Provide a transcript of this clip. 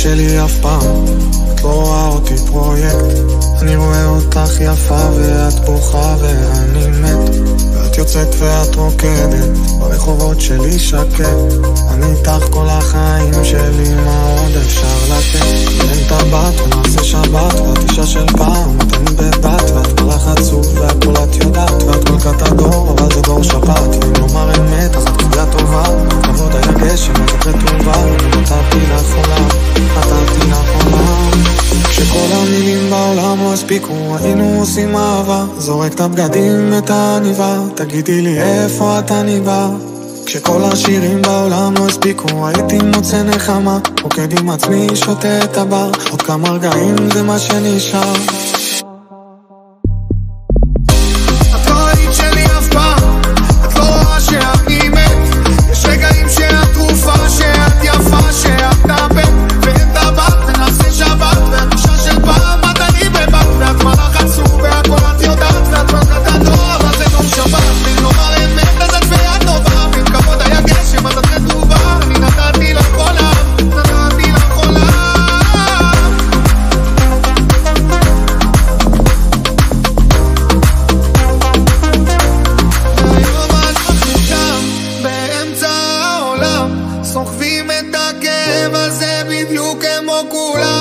שלי אף פעם, את לא רואה אותי פרויקט. אני רואה אותך יפה ואת בוכה ואני מת, ואת יוצאת ואת רוקדת ברחובות שלי שקט. אני איתך כל החיים שלי, מה עוד אפשר לתת? אין טבעת ונעשה שבת, ואת אישה של פעם, את אני בבת, ואת מלאך עצוב והכל את יודעת, ואת מלכת הדור אבל זה דור שפט. ואם לומר אמת אז את כביעה טובה, כבוד היה גשם אז את רטובה, ונתתי לך עולם, נתתי לך עולם. כשכל המילים בעולם לא הספיקו, היינו עושים אהבה, זורק את הבגדים את העניבה, תגידי לי איפה אתה ניבא. כשכל השירים בעולם לא הספיקו, הייתי מוצא נחמה, רוקד עם עצמי, שותה את הבר, עוד כמה רגעים זה מה שנשאר. את לא היית שלי אף פעם, את לא רואה שאני מת, יש רגעים שאת תרופה, שאת יפה, שאת נאבד, ואין טבעת ונעשה שבת, ואת אישה של פעם, את אני בבת, ואת מלאך עצוב והכל את יודעת, ואת מלכת הדור אבל זה דור שבת. ואם לומר אמת אז את ואת טובה, ואם כבוד היה גשם אז את רטובה, אני נתתי לך עולם, נתתי לך עולם. והיום אנחנו שם באמצע העולם, סוחבים את הכאב הזה בדיוק כמו כולם.